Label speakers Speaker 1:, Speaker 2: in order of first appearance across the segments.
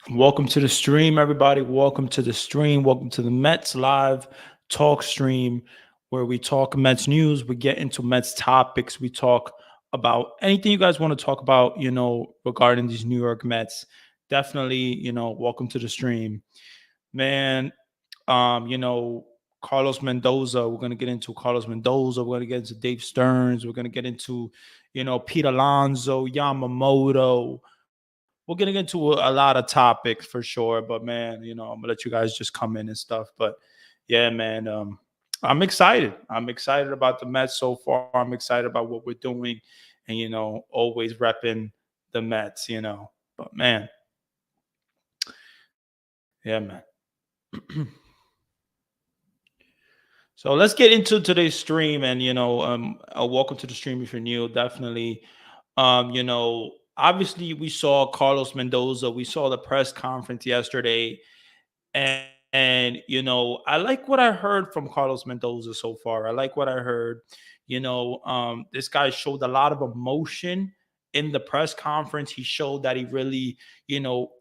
Speaker 1: Welcome to the stream, everybody. Welcome to the stream. Welcome to the Mets live talk stream where we talk Mets news. We get into Mets topics. We talk about anything you guys want to talk about, regarding these New York Mets. Definitely, welcome to the stream. Man, Carlos Mendoza. We're gonna get into Carlos Mendoza. We're gonna get into Dave Stearns. We're gonna get into, Pete Alonso, Yamamoto. We're gonna get into a lot of topics for sure. But man, I'm gonna let you guys just come in and stuff. But yeah, man, I'm excited. I'm excited about the Mets so far. I'm excited about what we're doing, and always repping the Mets. But man, yeah, man. So let's get into today's stream, and welcome to the stream if you're new. Definitely, obviously we saw Carlos Mendoza. We saw the press conference yesterday, and I like what I heard from Carlos Mendoza so far. I like what I heard. This guy showed a lot of emotion in the press conference. He showed that he really,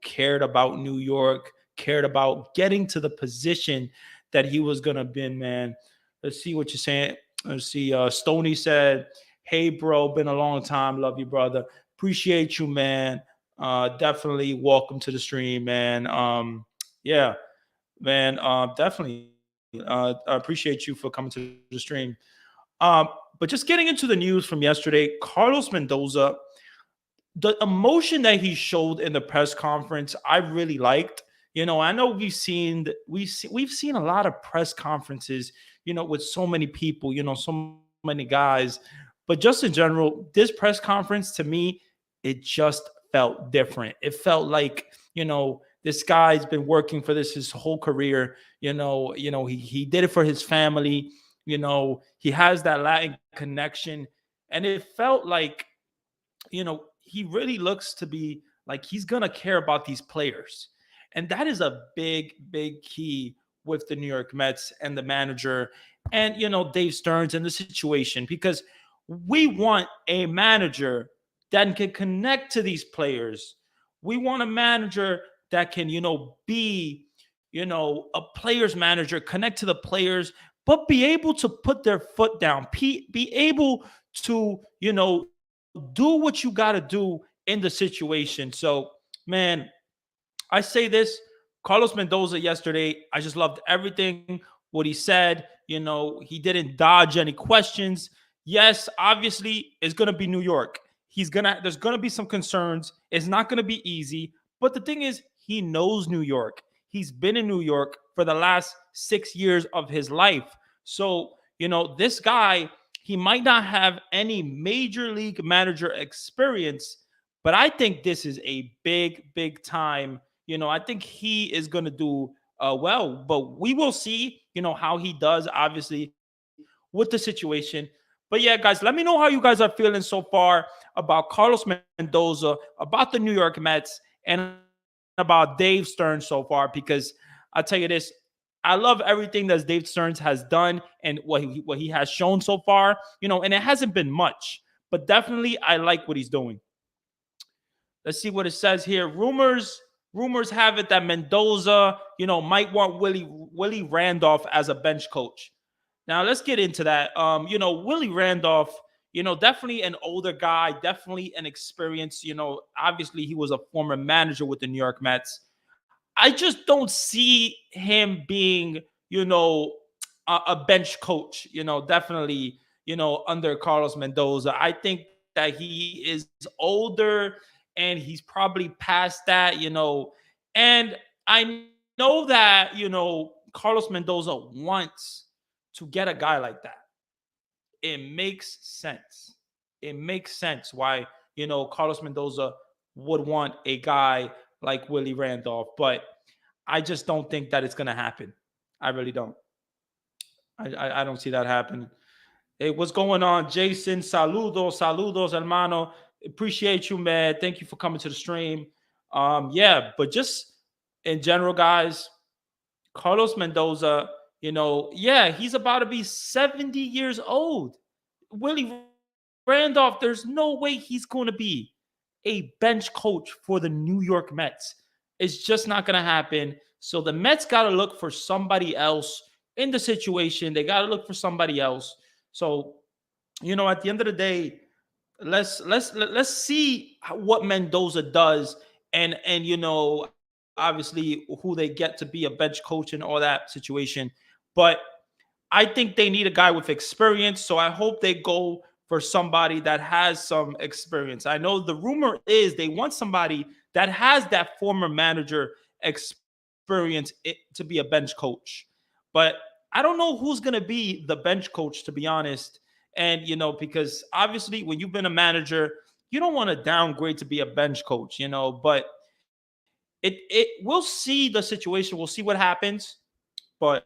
Speaker 1: cared about New York, cared about getting to the position that he was gonna be in, man. Let's see what you're saying. Let's see. Stony said, "Hey, bro, been a long time. Love you, brother. Appreciate you, man. Definitely welcome to the stream, man. Yeah, man. Definitely. I appreciate you for coming to the stream. But just getting into the news from yesterday, Carlos Mendoza, the emotion that he showed in the press conference, I really liked. I know we've seen a lot of press conferences, with so many people, so many guys. But just in general, this press conference to me, it just felt different. It felt like, this guy's been working for this his whole career. He did it for his family. He has that Latin connection, and it felt like, he really looks to be like he's going to care about these players. And that is a big, big key with the New York Mets and the manager and, Dave Stearns and the situation, because we want a manager that can connect to these players. We want a manager that can, be, a player's manager, connect to the players, but be able to put their foot down, be able to, do what you got to do in the situation. So, man, I say this, Carlos Mendoza yesterday, I just loved everything what he said. He didn't dodge any questions. Yes, obviously, it's going to be New York. There's going to be some concerns. It's not going to be easy. But the thing is, he knows New York. He's been in New York for the last 6 years of his life. So, this guy, he might not have any major league manager experience, but I think this is a big, big time. I think he is going to do well, but we will see, how he does, obviously, with the situation. But yeah, guys, let me know how you guys are feeling so far about Carlos Mendoza, about the New York Mets, and about Dave Stearns so far, because I tell you this, I love everything that Dave Stearns has done and what he has shown so far, and it hasn't been much, but definitely I like what he's doing. Let's see what it says here. Rumors have it that Mendoza, might want Willie Randolph as a bench coach. Now let's get into that. Willie Randolph, definitely an older guy, definitely an experience. Obviously he was a former manager with the New York Mets. I just don't see him being, a bench coach. Definitely, under Carlos Mendoza. I think that he is older and he's probably past that. And I know that, Carlos Mendoza wants to get a guy like that. It makes sense. It makes sense why, Carlos Mendoza would want a guy like Willie Randolph, but I just don't think that it's going to happen. I really don't. I don't see that happening. Hey, what's going on, Jason? Saludos, saludos, hermano. Appreciate you, man. Thank you for coming to the stream. Yeah, but just in general, guys, Carlos Mendoza, yeah, he's about to be 70 years old. Willie Randolph, there's no way he's going to be a bench coach for the New York Mets. It's just not going to happen. So the Mets got to look for somebody else in the situation. They got to look for somebody else. So, at the end of the day, let's see what Mendoza does, and obviously who they get to be a bench coach and all that situation. But I think they need a guy with experience. So I hope they go for somebody that has some experience. I know the rumor is they want somebody that has that former manager experience to be a bench coach. But I don't know who's going to be the bench coach, to be honest. And, because obviously when you've been a manager, you don't want to downgrade to be a bench coach, but we'll see the situation. We'll see what happens. But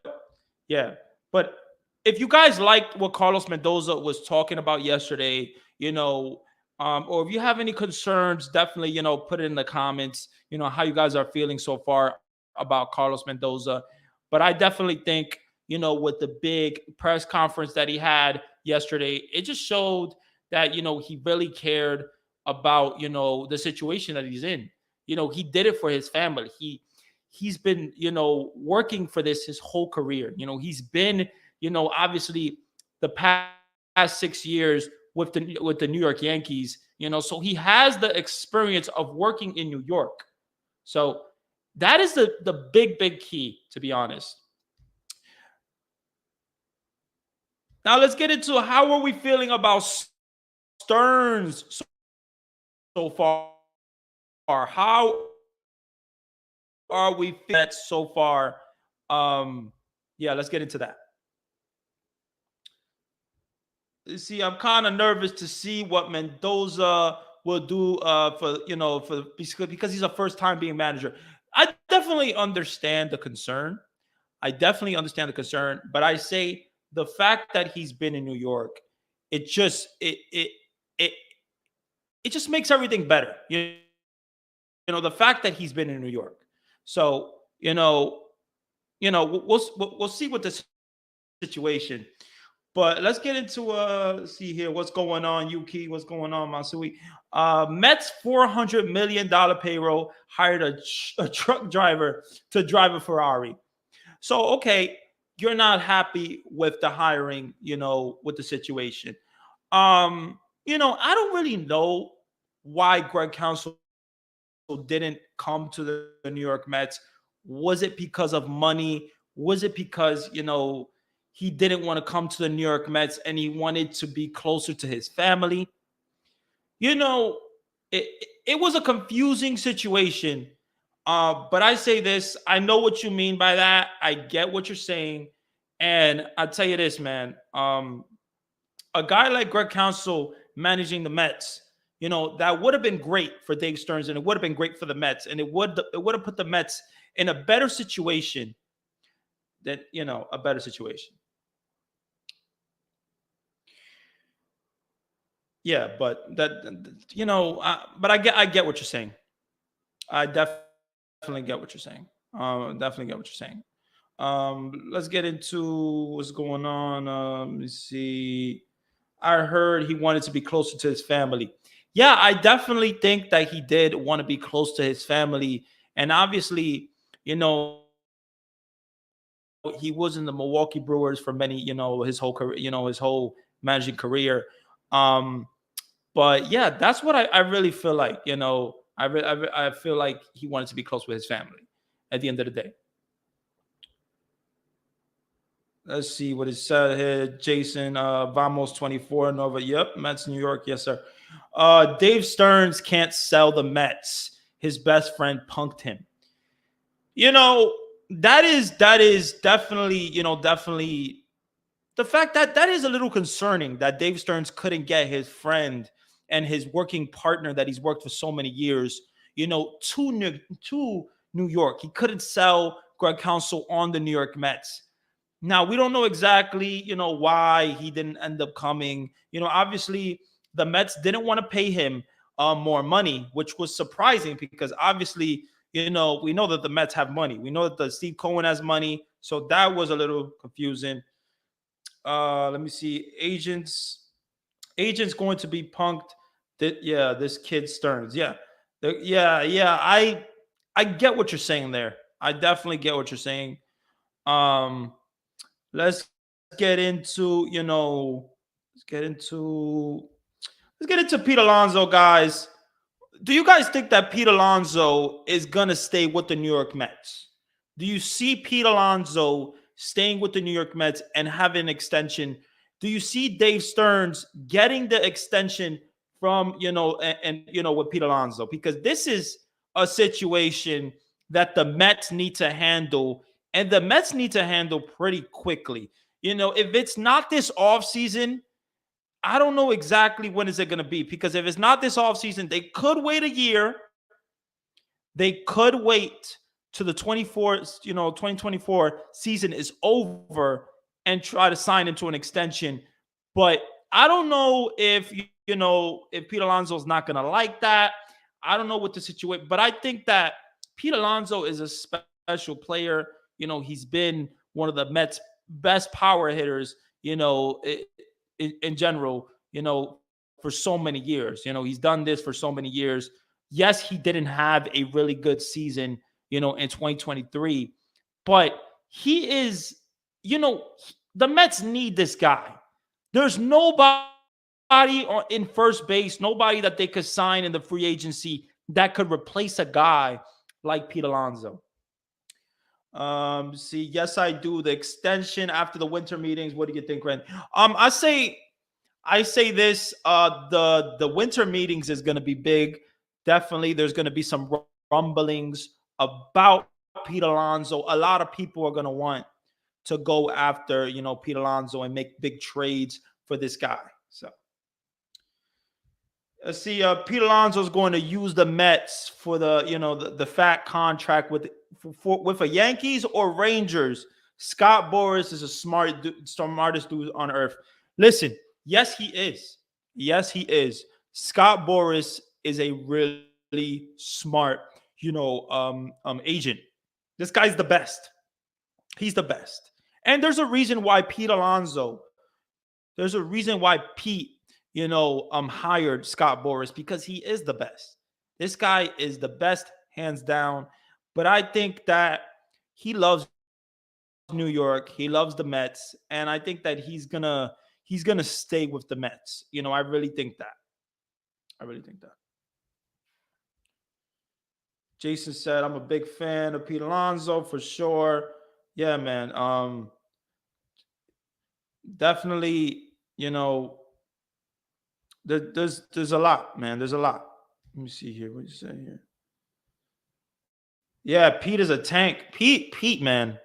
Speaker 1: yeah, but if you guys liked what Carlos Mendoza was talking about yesterday, or if you have any concerns, definitely, put it in the comments, how you guys are feeling so far about Carlos Mendoza. But I definitely think, with the big press conference that he had yesterday, it just showed that, he really cared about, the situation that he's in. He did it for his family. He's been, working for this his whole career. He's been, obviously the past 6 years with the New York Yankees, so he has the experience of working in New York. So that is the big key, to be honest. Now let's get into how are we feeling about Stearns so far. How are we feeling so far? Yeah, let's get into that. See, I'm kind of nervous to see what Mendoza will do for because he's a first time being manager. I definitely understand the concern. But I say the fact that he's been in New York, it just it it just makes everything better. The fact that he's been in New York. So, we'll see what the situation. But let's get into see here what's going on, Yuki. What's going on, Masui? Mets $400 million payroll hired a truck driver to drive a Ferrari. So okay, you're not happy with the hiring, with the situation. I don't really know why Greg Counsell didn't come to the New York Mets. Was it because of money? Was it because, he didn't want to come to the New York Mets and he wanted to be closer to his family? It was a confusing situation. But I say this, I know what you mean by that. I get what you're saying. And I'll tell you this, man. A guy like Greg Counsell managing the Mets, that would have been great for Dave Stearns, and it would have been great for the Mets, and it would have put the Mets in a better situation a better situation. Yeah, but but I get what you're saying. I definitely get what you're saying. Definitely get what you're saying. Let's get into what's going on. Let me see. I heard he wanted to be closer to his family. Yeah, I definitely think that he did want to be close to his family. And obviously, you know, he was in the Milwaukee Brewers for many, his whole career, his whole managing career. Um, but yeah, that's what I really feel like. I feel like he wanted to be close with his family at the end of the day. Let's see what it said here. Jason Vamos 24 Nova. Yep, Mets, New York. Yes, sir. Dave Stearns can't sell the Mets. His best friend punked him. You know, that is definitely, definitely the fact that is a little concerning that Dave Stearns couldn't get his friend and his working partner that he's worked for so many years, to New York. He couldn't sell Greg Counsell on the New York Mets. Now we don't know exactly, why he didn't end up coming. Obviously the Mets didn't want to pay him more money, which was surprising because obviously, we know that the Mets have money. We know that the Steve Cohen has money, so that was a little confusing. Let me see. Agents going to be punked. That yeah, this kid Stearns. Yeah, yeah. I get what you're saying there. I definitely get what you're saying. Um, let's get into, let's get into let's get into Pete Alonso, guys. Do you guys think that Pete Alonso is gonna stay with the New York Mets? Do you see Pete Alonso staying with the New York Mets and having an extension? Do you see Dave Stearns getting the extension from with Pete Alonso? Because this is a situation that the Mets need to handle, and the Mets need to handle pretty quickly. If it's not this offseason, I don't know exactly when is it going to be, because if it's not this offseason, they could wait a year. They could wait to the 2024 season is over and try to sign into an extension. But I don't know if Pete Alonso is not going to like that. I don't know what the situation, but I think that Pete Alonso is a special player. He's been one of the Mets' best power hitters, in general, for so many years. He's done this for so many years. Yes, he didn't have a really good season, in 2023, but he is, the Mets need this guy. There's nobody in first base, nobody that they could sign in the free agency that could replace a guy like Pete Alonso. See, yes, I do. The extension after the winter meetings. What do you think, Ren? I say this. The winter meetings is going to be big. Definitely, there's going to be some rumblings about Pete Alonso. A lot of people are going to want to go after, Pete Alonso and make big trades for this guy. So let's see. Pete Alonso is going to use the Mets for the fat contract with a Yankees or Rangers. Scott Boras is a smartest dude on earth. Listen, yes, he is. Yes, he is. Scott Boras is a really smart, agent. This guy's the best. He's the best. And there's a reason why Pete, hired Scott Boras, because he is the best. This guy is the best, hands down. But I think that he loves New York. He loves the Mets, and I think that he's gonna stay with the Mets. I really think that. Jason said, "I'm a big fan of Pete Alonso for sure." Yeah, man. Definitely. There's a lot, man. There's a lot. Let me see here. What you say here? Yeah, Pete is a tank. Pete, man.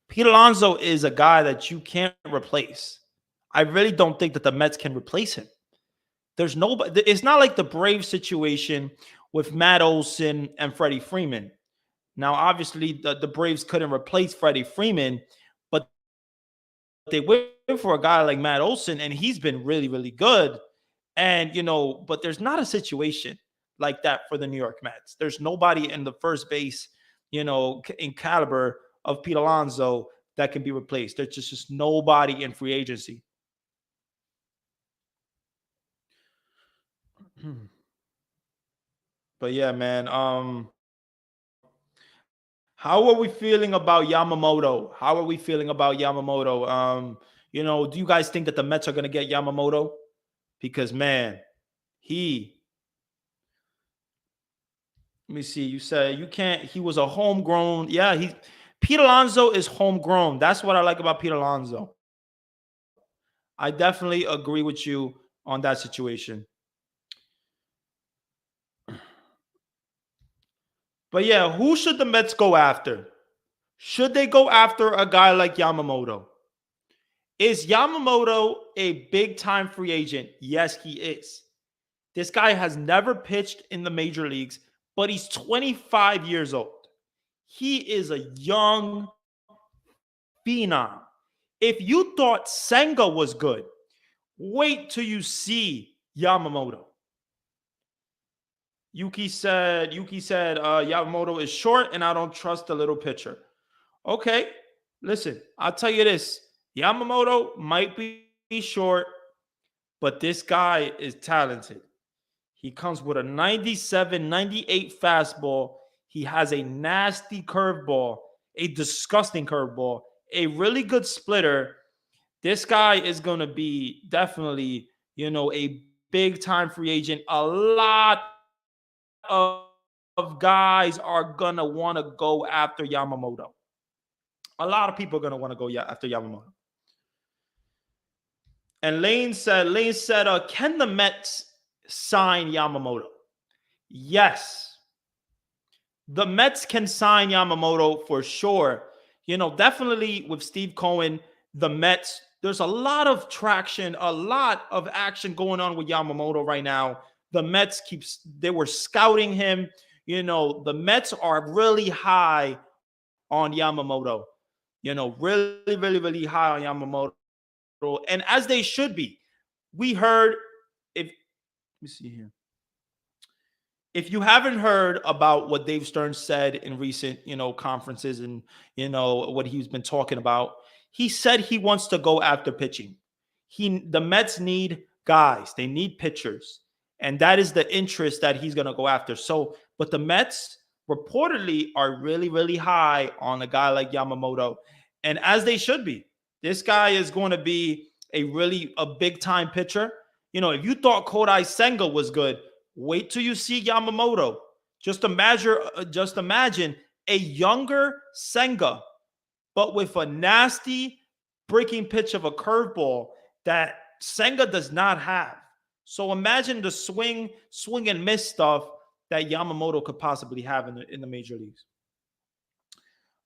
Speaker 1: Pete Alonso is a guy that you can't replace. I really don't think that the Mets can replace him. There's nobody. It's not like the Braves situation with Matt Olson and Freddie Freeman. Now, obviously, the Braves couldn't replace Freddie Freeman, but they went for a guy like Matt Olson, and he's been really, really good. And, but there's not a situation like that for the New York Mets. There's nobody in the first base, in caliber of Pete Alonso that can be replaced. There's just nobody in free agency. But yeah, man. How are we feeling about Yamamoto? Do you guys think that the Mets are going to get Yamamoto? Because, man, let me see. You said you can't. He was a homegrown. Yeah, Pete Alonso is homegrown. That's what I like about Pete Alonso. I definitely agree with you on that situation. But yeah, who should the Mets go after? Should they go after a guy like Yamamoto? Is Yamamoto a big-time free agent? Yes, he is. This guy has never pitched in the major leagues, but he's 25 years old. He is a young phenom. If you thought Senga was good, wait till you see Yamamoto. Yuki said, Yamamoto is short and I don't trust the little pitcher. Okay, listen, I'll tell you this. Yamamoto might be short, but this guy is talented. He comes with a 97, 98 fastball. He has a nasty curveball, a disgusting curveball, a really good splitter. This guy is going to be definitely, a big time free agent. A lot of guys are going to want to go after Yamamoto. A lot of people are going to want to go after Yamamoto. And Lane said, can the Mets sign Yamamoto? Yes. The Mets can sign Yamamoto for sure. Definitely with Steve Cohen, the Mets, there's a lot of traction, a lot of action going on with Yamamoto right now. The Mets they were scouting him. The Mets are really high on Yamamoto. Really, really, really high on Yamamoto. And as they should be. We heard, let me see here. If you haven't heard about what Dave Stern said in recent, conferences and, what he's been talking about, he said he wants to go after pitching. The Mets need guys. They need pitchers. And that is the interest that he's going to go after. So, but the Mets reportedly are really, really high on a guy like Yamamoto. And as they should be. This guy is going to be a big time pitcher. If you thought Kodai Senga was good, wait till you see Yamamoto. Just imagine a younger Senga, but with a nasty breaking pitch of a curveball that Senga does not have. So imagine the swing and miss stuff that Yamamoto could possibly have in the major leagues.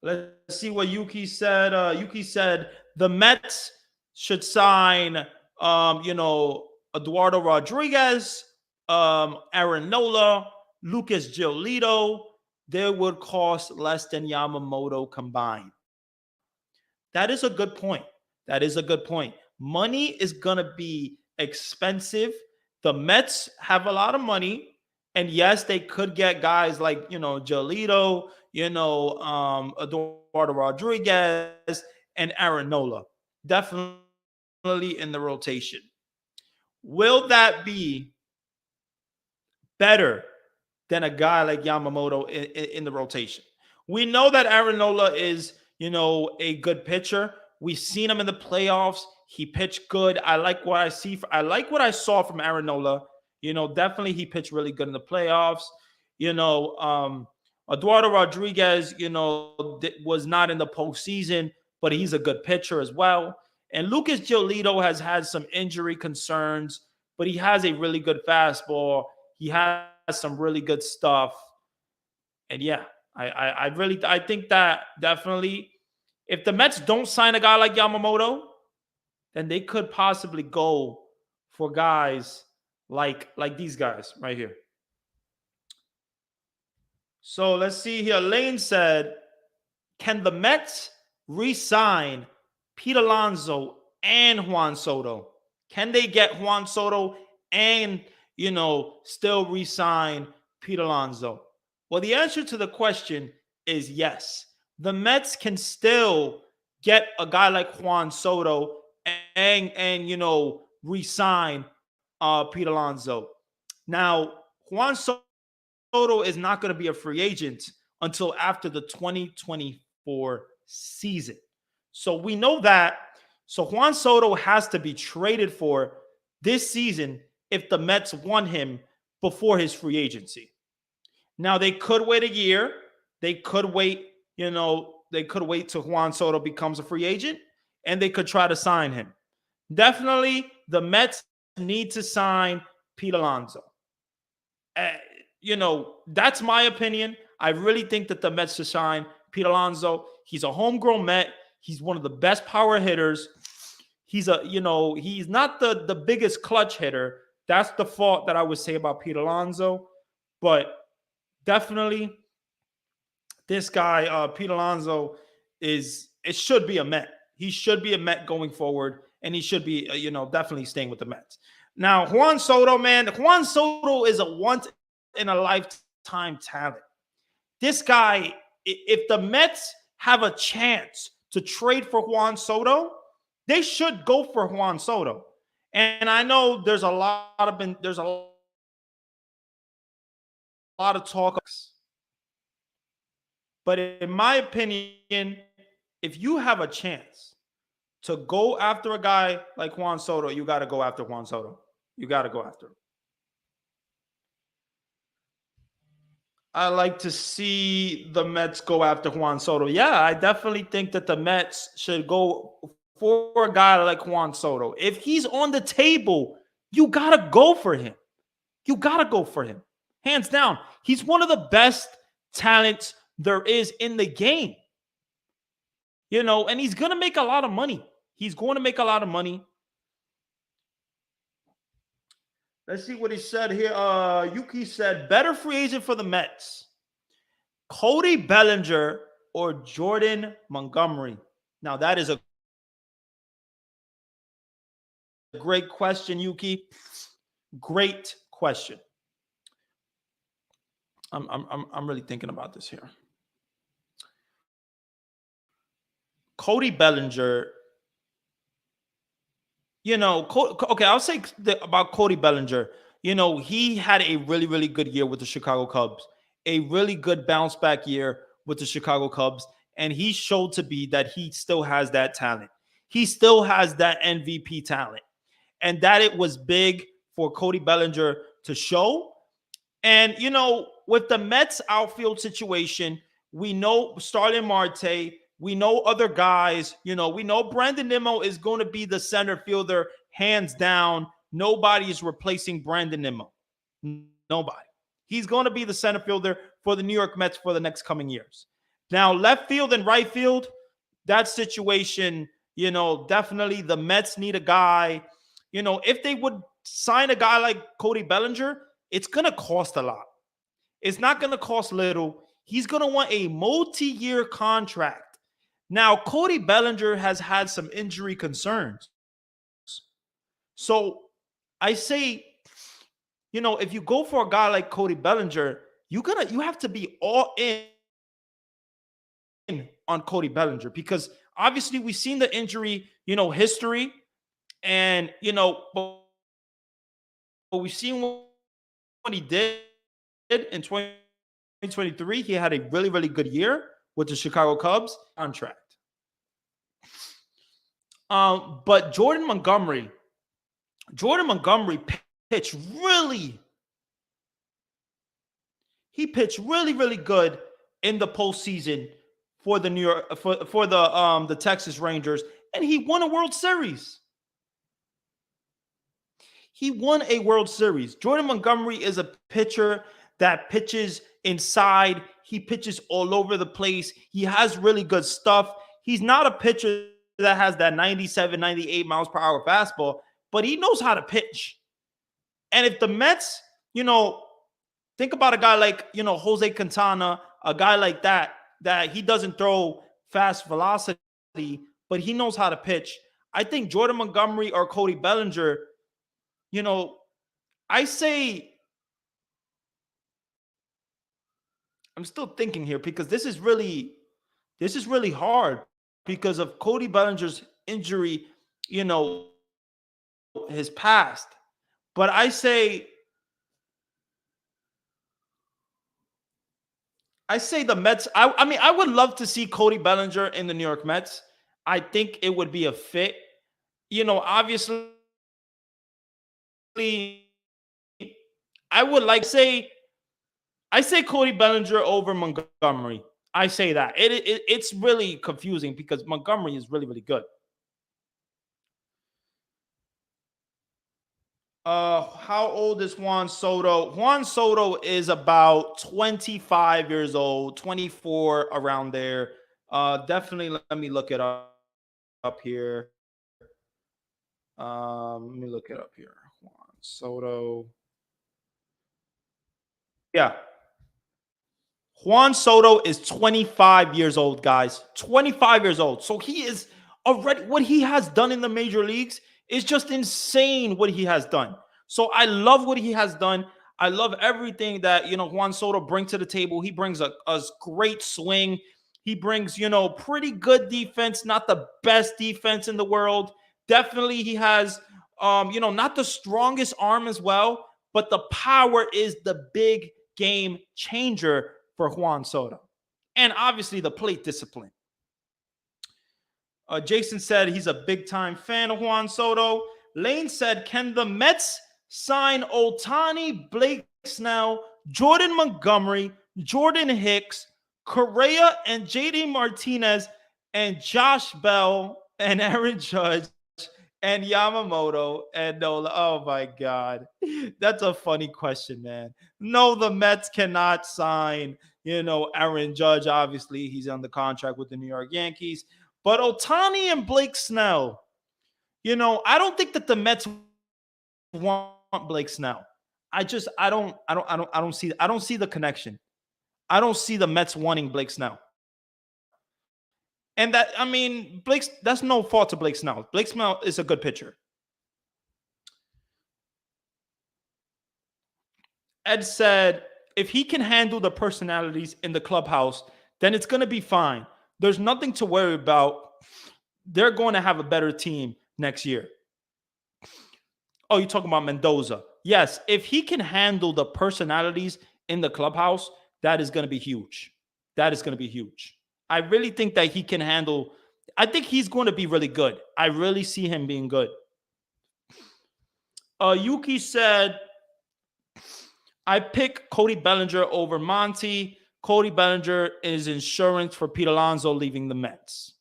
Speaker 1: Let's see what Yuki said. Yuki said the Mets should sign, Eduardo Rodriguez, Aaron Nola, Lucas Giolito. They would cost less than Yamamoto combined. That is a good point. Money is going to be expensive. The Mets have a lot of money. And yes, they could get guys like, Giolito, Eduardo Rodriguez, and Aaron Nola. Definitely in the rotation. Will that be better than a guy like Yamamoto in the rotation? We know that Aaron Nola is, a good pitcher. We've seen him in the playoffs. He pitched good. I like what I saw from Aaron Nola. Definitely he pitched really good in the playoffs. Eduardo Rodriguez, was not in the postseason, but he's a good pitcher as well. And Lucas Giolito has had some injury concerns, but he has a really good fastball. He has some really good stuff. And yeah, I think that definitely if the Mets don't sign a guy like Yamamoto, then they could possibly go for guys like these guys right here. So let's see here. Lane said, can the Mets re-sign Pete Alonso and Juan Soto? Can they get Juan Soto and, still re-sign Pete Alonso? Well, the answer to the question is yes. The Mets can still get a guy like Juan Soto and re-sign Pete Alonso. Now, Juan Soto is not going to be a free agent until after the 2024 season. So we know that. So Juan Soto has to be traded for this season if the Mets want him before his free agency. Now, they could wait a year. They could wait, till Juan Soto becomes a free agent, and they could try to sign him. Definitely, the Mets need to sign Pete Alonso. That's my opinion. I really think that the Mets should sign Pete Alonso. He's a homegrown Met. He's one of the best power hitters. He's not the biggest clutch hitter. That's the fault that I would say about Pete Alonso. But definitely, this guy, Pete Alonso, it should be a Met. He should be a Met going forward, and he should be, definitely staying with the Mets. Now, Juan Soto, man, Juan Soto is a once-in-a-lifetime talent. This guy, if the Mets have a chance to trade for Juan Soto, they should go for Juan Soto. And I know there's a lot of talk. But in my opinion, if you have a chance to go after a guy like Juan Soto, you got to go after Juan Soto. You got to go after him. I like to see the Mets go after Juan Soto. Yeah, I definitely think that the Mets should go for a guy like Juan Soto. If he's on the table, you got to go for him. You got to go for him. Hands down. He's one of the best talents there is in the game. And he's going to make a lot of money. He's going to make a lot of money. Let's see what he said here. Yuki said, better free agent for the Mets, Cody Bellinger or Jordan Montgomery? Now, that is a great question, Yuki. Great question. I'm really thinking about this here. Cody Bellinger, okay, I'll say about Cody Bellinger. He had a really, really good year with the Chicago Cubs, a really good bounce back year with the Chicago Cubs. And he showed to be that he still has that talent. He still has that MVP talent. And that it was big for Cody Bellinger to show. And, with the Mets outfield situation, we know Starling Marte, we know other guys, we know Brandon Nimmo is going to be the center fielder, hands down. Nobody is replacing Brandon Nimmo. Nobody. He's going to be the center fielder for the New York Mets for the next coming years. Now, left field and right field, that situation, definitely the Mets need a guy. If they would sign a guy like Cody Bellinger, it's going to cost a lot. It's not going to cost little. He's going to want a multi-year contract. Now, Cody Bellinger has had some injury concerns. So I say, if you go for a guy like Cody Bellinger, you have to be all in on Cody Bellinger, because obviously we've seen the injury, history, and but we've seen what he did in 2023. He had a really, really good year with the Chicago Cubs contract. But Jordan Montgomery pitched really really good in the postseason for the New York for the Texas Rangers, and he won a World Series. He won a World Series. Jordan Montgomery is a pitcher that pitches inside. He pitches all over the place. He has really good stuff. He's not a pitcher that has that 97, 98 miles per hour fastball, but he knows how to pitch. And if the Mets, think about a guy like, Jose Quintana, a guy like that he doesn't throw fast velocity, but he knows how to pitch. I think Jordan Montgomery or Cody Bellinger, I say, I'm still thinking here because this is really hard because of Cody Bellinger's injury, his past. But I say the Mets. I mean, I would love to see Cody Bellinger in the New York Mets. I think it would be a fit. Obviously, I would I say Cody Bellinger over Montgomery. I say that. It's really confusing because Montgomery is really, really good. How old is Juan Soto? Juan Soto is about 25 years old, 24, around there. Definitely let me look it up here. Let me look it up here. Juan Soto. Yeah. Juan Soto is 25 years old, guys. 25 years old. So he is already, what he has done in the major leagues is just insane what he has done. So I love what he has done. I love everything that, Juan Soto brings to the table. He brings a great swing. He brings, pretty good defense, not the best defense in the world. Definitely he has, not the strongest arm as well, but the power is the big game changer for Juan Soto. and obviously the plate discipline. Jason said he's a big time fan of Juan Soto. Lane said, can the Mets sign Ohtani, Blake Snell, Jordan Montgomery, Jordan Hicks, Correa, and JD Martinez, and Josh Bell, and Aaron Judge, and Yamamoto, and Nola? Oh my God. That's a funny question, man. No, the Mets cannot sign, Aaron Judge. Obviously, he's on the contract with the New York Yankees. But Ohtani and Blake Snell, I don't think that the Mets want Blake Snell. I don't see the connection. I don't see the Mets wanting Blake Snell. And that's no fault to Blake Snell. Blake Snell is a good pitcher. Ed said, if he can handle the personalities in the clubhouse, then it's going to be fine. There's nothing to worry about. They're going to have a better team next year. Oh, you're talking about Mendoza. Yes, if he can handle the personalities in the clubhouse, that is going to be huge. That is going to be huge. I really think that he can handle. I think he's going to be really good. I really see him being good. Yuki said, I pick Cody Bellinger over Monty. Cody Bellinger is insurance for Pete Alonso leaving the Mets.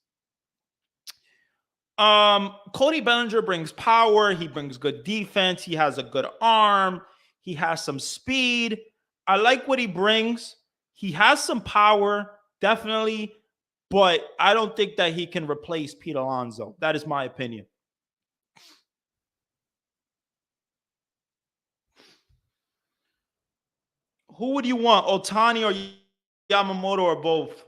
Speaker 1: Cody Bellinger brings power. He brings good defense. He has a good arm. He has some speed. I like what he brings. He has some power, definitely, but I don't think that he can replace Pete Alonso. That is my opinion. Who would you want, Ohtani or Yamamoto or both?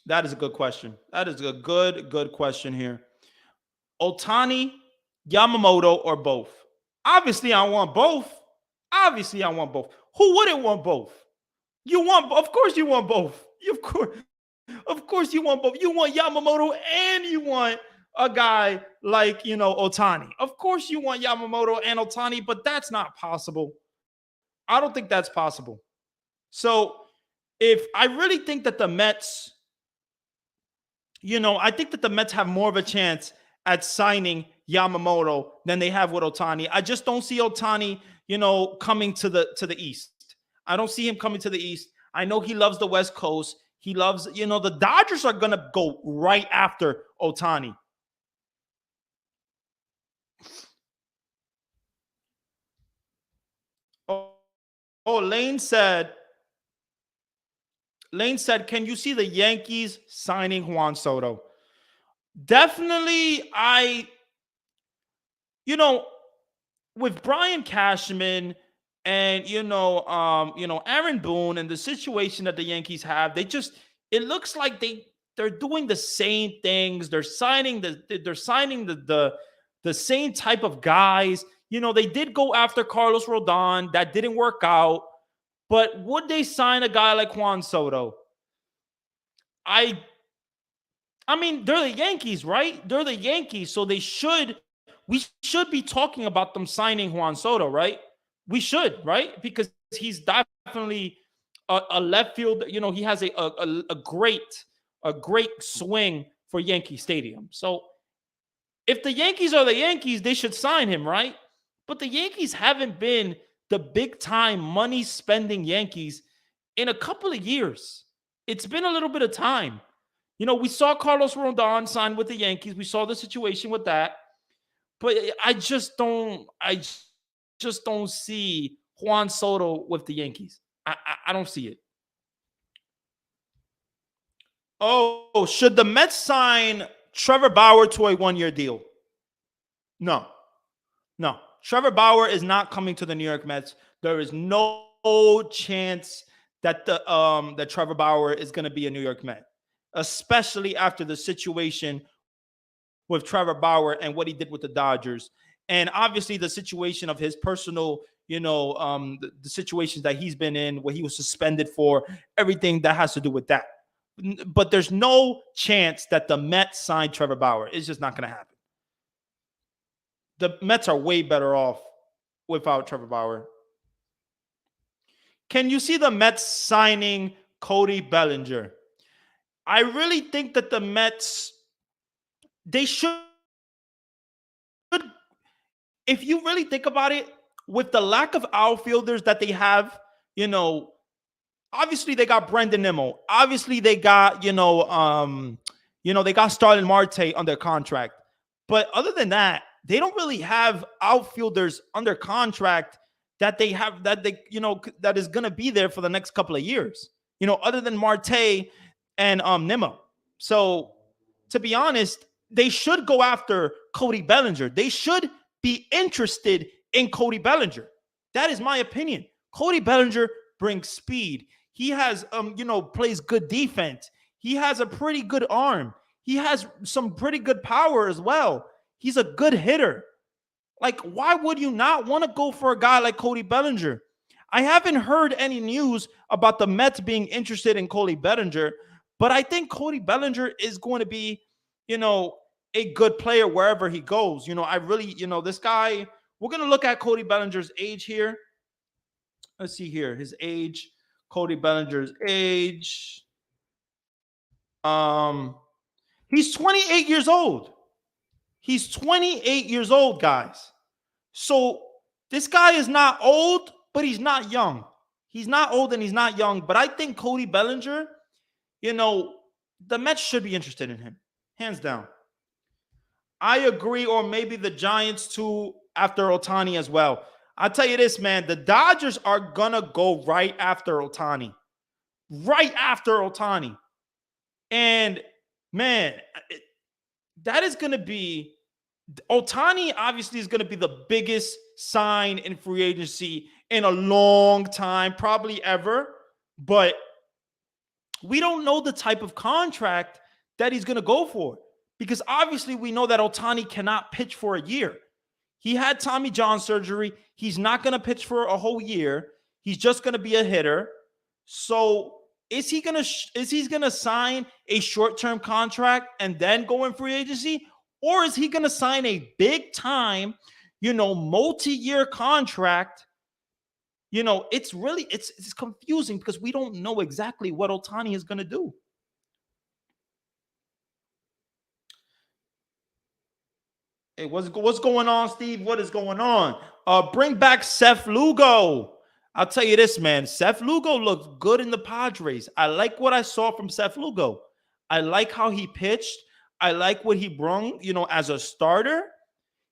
Speaker 1: That is a good question. That is a good question here. Ohtani, Yamamoto, or both? Obviously, I want both. Obviously, I want both. Who wouldn't want both? Of course, you want both. Of course, you want both. You want Yamamoto and you want a guy like, Ohtani. Of course, you want Yamamoto and Ohtani, but that's not possible. I don't think that's possible. So, if I really think that the Mets, I think that the Mets have more of a chance at signing Yamamoto than they have with Ohtani. I just don't see Ohtani, coming to the East. I don't see him coming to the East. I know he loves the West Coast. He loves, the Dodgers are going to go right after Ohtani. Lane said, can you see the Yankees signing Juan Soto? Definitely, with Brian Cashman and Aaron Boone and the situation that the Yankees have, it looks like they're doing the same things. They're signing the same type of guys. They did go after Carlos Rodon. That didn't work out. But would they sign a guy like Juan Soto? I mean, they're the Yankees, right? They're the Yankees, so we should be talking about them signing Juan Soto, right? We should, right? Because he's definitely a left field. He has a great swing for Yankee Stadium. So if the Yankees are the Yankees, they should sign him, right? But the Yankees haven't been the big time money spending Yankees in a couple of years. It's been a little bit of time. We saw Carlos Rodon sign with the Yankees. We saw the situation with that. But I just don't see Juan Soto with the Yankees. I don't see it. Oh, should the Mets sign Trevor Bauer to a 1-year deal? No. Trevor Bauer is not coming to the New York Mets. There is no chance that that Trevor Bauer is going to be a New York Met, especially after the situation with Trevor Bauer and what he did with the Dodgers. And obviously the situation of his personal, the situations that he's been in, where he was suspended for, everything that has to do with that. But there's no chance that the Mets sign Trevor Bauer. It's just not going to happen. The Mets are way better off without Trevor Bauer. Can you see the Mets signing Cody Bellinger? I really think that the Mets, they should, if you really think about it, with the lack of outfielders that they have, you know, obviously they got Brendan Nimmo. Obviously they got, they got Starlin Marte under contract. But other than that, they don't really have outfielders under contract that they have that they, that is gonna be there for the next couple of years. Other than Marte and Nimmo. So to be honest, they should go after Cody Bellinger. They should be interested in Cody Bellinger. That is my opinion. Cody Bellinger brings speed. He has, plays good defense. He has a pretty good arm. He has some pretty good power as well. He's a good hitter. Like, why would you not want to go for a guy like Cody Bellinger? I haven't heard any news about the Mets being interested in Cody Bellinger, but I think Cody Bellinger is going to be, a good player wherever he goes. I really, this guy, we're going to look at Cody Bellinger's age here. Let's see here. His age, Cody Bellinger's age. He's 28 years old. He's 28 years old, guys. So this guy is not old, but he's not young. He's not old and he's not young. But I think Cody Bellinger, the Mets should be interested in him. Hands down. I agree, or maybe the Giants too after Ohtani as well. I'll tell you this, man. The Dodgers are going to go right after Ohtani. Right after Ohtani. And, man, that is going to be – Ohtani obviously is going to be the biggest sign in free agency in a long time, probably ever. But we don't know the type of contract that he's going to go for. Because obviously we know that Ohtani cannot pitch for a year. He had Tommy John surgery. He's not going to pitch for a whole year. He's just going to be a hitter. So is he going to sign a short-term contract and then go in free agency? Or is he going to sign a big-time, multi-year contract? It's confusing because we don't know exactly what Ohtani is going to do. Hey, what's going on, Steve? What is going on? Bring back Seth Lugo. I'll tell you this, man. Seth Lugo looked good in the Padres. I like what I saw from Seth Lugo. I like how he pitched. I like what he brung, as a starter.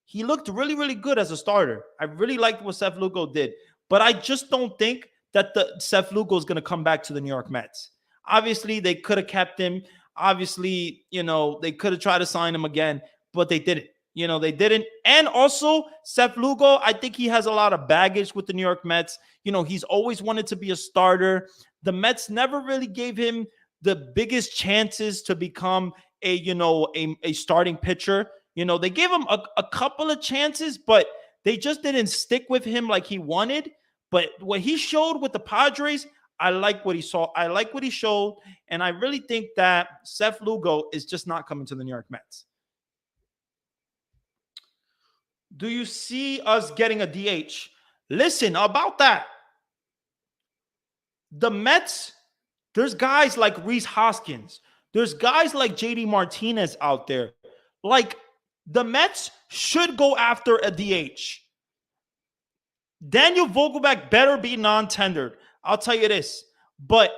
Speaker 1: He looked really, really good as a starter. I really liked what Seth Lugo did. But I just don't think that the Seth Lugo is going to come back to the New York Mets. Obviously, they could have kept him. Obviously, they could have tried to sign him again, but they didn't. They didn't. And also, Seth Lugo, I think he has a lot of baggage with the New York Mets. He's always wanted to be a starter. The Mets never really gave him the biggest chances to become a starting pitcher. They gave him a couple of chances, but they just didn't stick with him like he wanted. But what he showed with the Padres, I like what he saw. I like what he showed. And I really think that Seth Lugo is just not coming to the New York Mets. Do you see us getting a DH? Listen, about that. The Mets, there's guys like Rhys Hoskins. There's guys like JD Martinez out there. Like, the Mets should go after a DH. Daniel Vogelbach better be non-tendered. I'll tell you this. But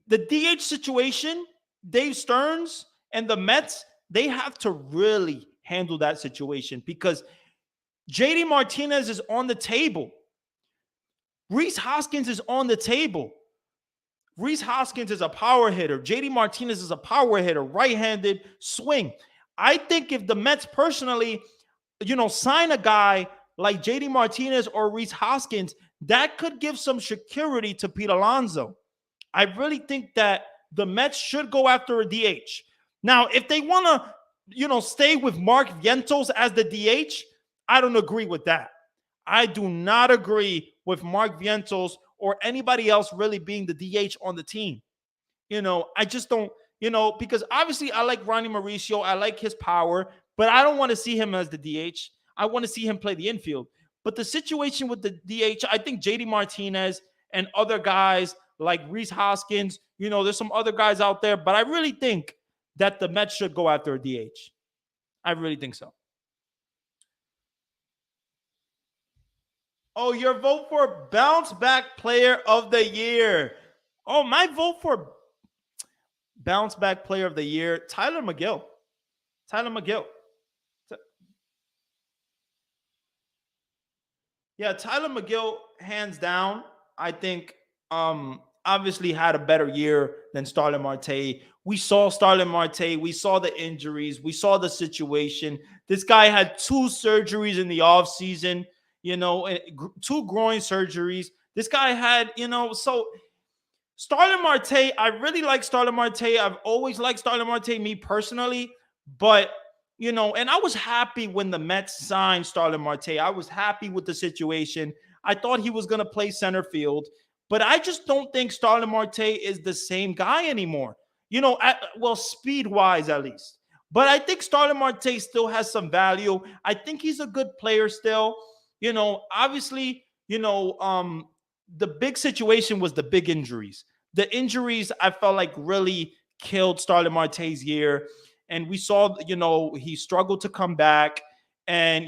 Speaker 1: the DH situation, Dave Stearns and the Mets, they have to really handle that situation because JD Martinez is on the table. Rhys Hoskins is on the table. Rhys Hoskins is a power hitter. JD Martinez is a power hitter, right-handed swing. I think if the Mets personally, sign a guy like JD Martinez or Rhys Hoskins, that could give some security to Pete Alonso. I really think that the Mets should go after a DH. Now, if they want to, stay with Mark Vientos as the DH, I don't agree with that. I do not agree with Mark Vientos or anybody else really being the DH on the team. I just don't, because obviously I like Ronnie Mauricio. I like his power, but I don't want to see him as the DH. I want to see him play the infield. But the situation with the DH, I think JD Martinez and other guys like Reese Hoskins. There's some other guys out there, but I really think that the Mets should go after a DH. I really think so. Oh, your vote for bounce back player of the year. Oh, my vote for bounce back player of the year, Tyler McGill. Tyler McGill. Yeah, Tyler McGill, hands down, I think obviously had a better year than Starling Marte. We saw Starling Marte, we saw the injuries, we saw the situation. This guy had two surgeries in the offseason, two groin surgeries. This guy had, so Starling Marte, I really like Starling Marte. I've always liked Starling Marte, me personally, but and I was happy when the Mets signed Starling Marte. I was happy with the situation. I thought he was going to play center field, but I just don't think Starling Marte is the same guy anymore. Speed wise at least. But I think Starling Marte still has some value. I think he's a good player still. Obviously, the big situation was the big injuries. The injuries I felt like really killed Starling Marte's year. And we saw, he struggled to come back. And,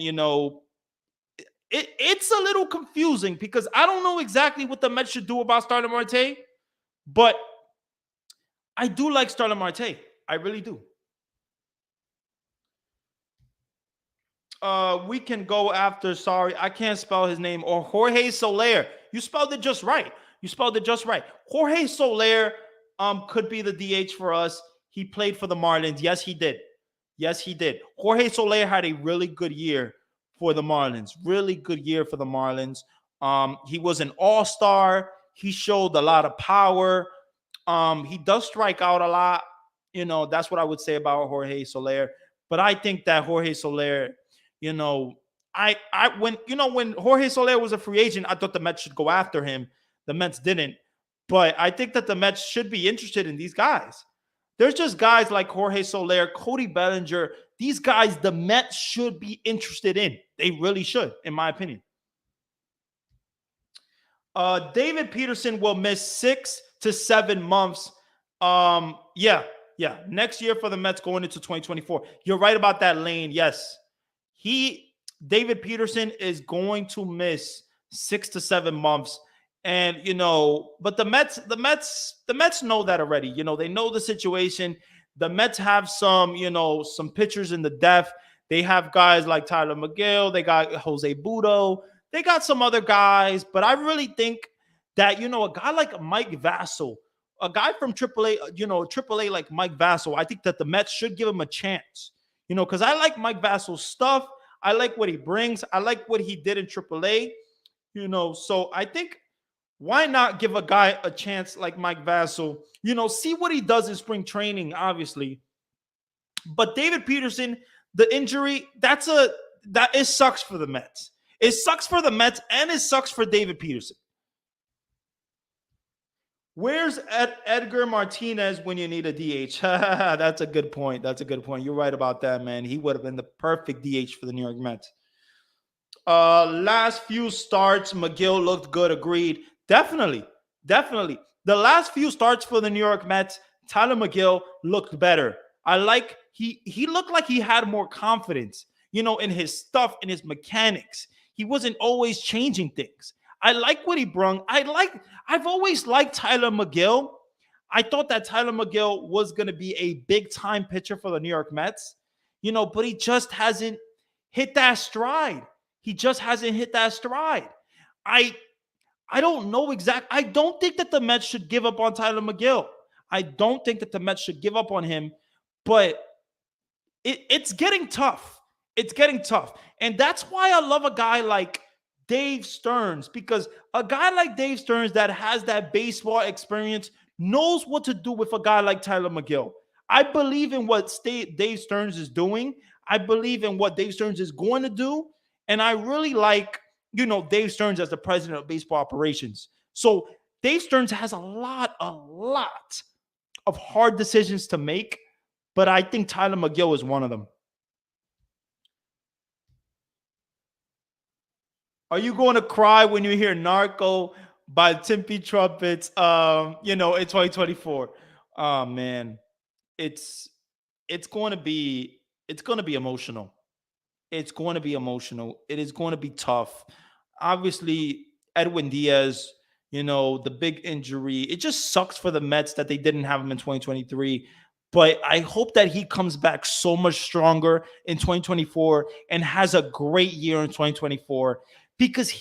Speaker 1: it's a little confusing because I don't know exactly what the Mets should do about Starling Marte, but I do like Starling Marte. I really do. We can go after, sorry, I can't spell his name, or Jorge Soler. You spelled it just right. Jorge Soler could be the DH for us. He played for the Marlins. Yes, he did. Jorge Soler had a really good year for the Marlins. He was an all-star. He showed a lot of power. He does strike out a lot. That's what I would say about Jorge Soler. But I think that Jorge Soler, when Jorge Soler was a free agent, I thought the Mets should go after him. The Mets didn't. But I think that the Mets should be interested in these guys. There's just guys like Jorge Soler, Cody Bellinger. These guys, the Mets should be interested in. They really should, in my opinion. David Peterson will miss 6 to 7 months. Yeah. Next year for the Mets going into 2024. You're right about that, Lane. Yes. David Peterson is going to miss 6 to 7 months. And, but the Mets know that already. They know the situation. The Mets have some pitchers in the depth. They have guys like Tyler McGill. They got Jose Butto. They got some other guys. But I really think that, a guy like Mike Vasil, a guy from AAA, AAA like Mike Vasil, I think that the Mets should give him a chance. Because I like Mike Vasil's stuff. I like what he brings. I like what he did in AAA. So I think, why not give a guy a chance like Mike Vasil? See what he does in spring training, obviously. But David Peterson, the injury, it sucks for the Mets. It sucks for the Mets, and it sucks for David Peterson. Where's Edgar Martinez when you need a DH? That's a good point. You're right about that, man. He would have been the perfect DH for the New York Mets. Last few starts, McGill looked good. Agreed. Definitely. The last few starts for the New York Mets, Tyler McGill looked better. He looked like he had more confidence, in his stuff, in his mechanics. He wasn't always changing things. I like what he brung. I've always liked Tyler McGill. I thought that Tyler McGill was going to be a big time pitcher for the New York Mets, but he just hasn't hit that stride. I don't know exactly. I don't think that the Mets should give up on Tyler McGill. I don't think that the Mets should give up on him, but it's getting tough. And that's why I love a guy like Dave Stearns, because a guy like Dave Stearns that has that baseball experience knows what to do with a guy like Tyler McGill. I believe in what Dave Stearns is doing. I believe in what Dave Stearns is going to do. And I really like, Dave Stearns as the president of baseball operations. So Dave Stearns has a lot of hard decisions to make, but I think Tyler McGill is one of them. Are you going to cry when you hear Narco? by Timpy Trumpets. In 2024. Oh man, it's it's going to be it's going to be emotional. It's going to be emotional. It is going to be tough. Obviously, Edwin Diaz, the big injury. It just sucks for the Mets that they didn't have him in 2023. But I hope that he comes back so much stronger in 2024 and has a great year in 2024 because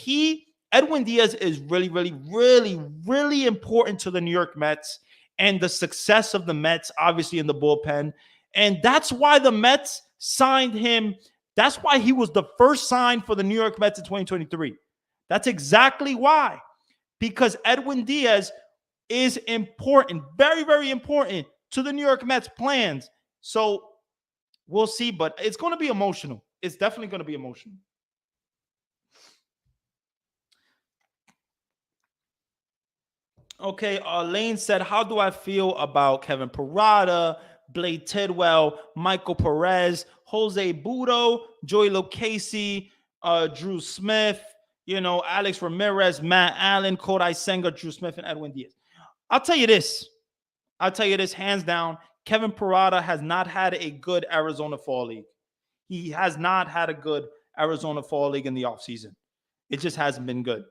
Speaker 1: Edwin Diaz, is really, really, really, really important to the New York Mets and the success of the Mets, obviously in the bullpen. And that's why the Mets signed him. That's why he was the first sign for the New York Mets in 2023. That's exactly why. Because Edwin Diaz is important, very, very important to the New York Mets plans. So we'll see, but it's going to be emotional. It's definitely going to be emotional. Okay, Lane said, how do I feel about Kevin Parada, Blade Tidwell, Michael Perez, Jose Budo, Joey Lucchesi, Drew Smith, Alex Ramirez, Matt Allen, Kodai Senga, Drew Smith, and Edwin Diaz. I'll tell you this. Hands down. Kevin Parada has not had a good Arizona Fall League. He has not had a good Arizona Fall League in the offseason. It just hasn't been good.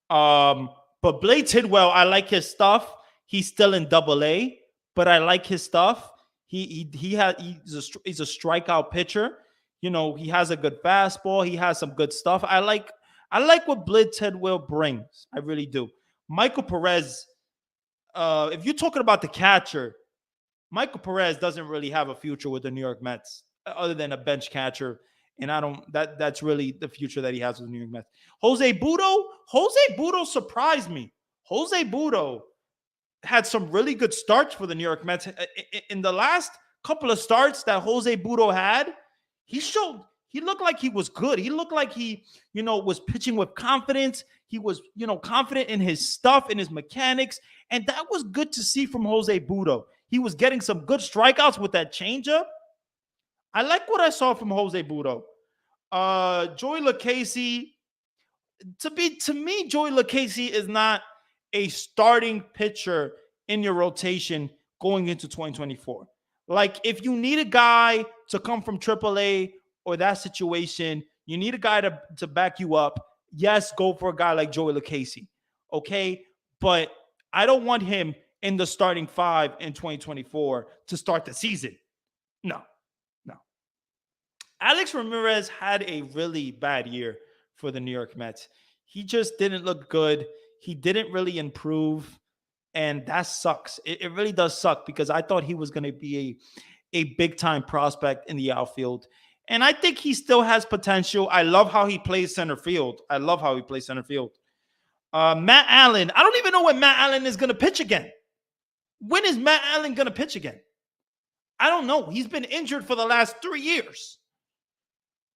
Speaker 1: But Blade Tidwell, I like his stuff. He's still in Double A, but I like his stuff. He's a strikeout pitcher. He has a good fastball. He has some good stuff. I like what Blade Tidwell brings. I really do. Michael Perez, if you're talking about the catcher, Michael Perez doesn't really have a future with the New York Mets other than a bench catcher. And that's really the future that he has with the New York Mets. Jose Budo surprised me. Jose Budo had some really good starts for the New York Mets. In the last couple of starts that Jose Budo had, he looked like he was good. He looked like he, was pitching with confidence. He was, confident in his stuff, in his mechanics. And that was good to see from Jose Budo. He was getting some good strikeouts with that changeup. I like what I saw from Jose Budo. Joey Lucchesi, to me, Joey Lucchesi is not a starting pitcher in your rotation going into 2024. Like, if you need a guy to come from AAA or that situation, you need a guy to back you up. Yes, go for a guy like Joey Lucchesi. Okay, but I don't want him in the starting five in 2024 to start the season. No. Alex Ramirez had a really bad year for the New York Mets. He just didn't look good. He didn't really improve. And that sucks. It really does suck because I thought he was going to be a big time prospect in the outfield. And I think he still has potential. I love how he plays center field. Matt Allen. I don't even know when Matt Allen is going to pitch again. When is Matt Allen going to pitch again? I don't know. He's been injured for the last 3 years.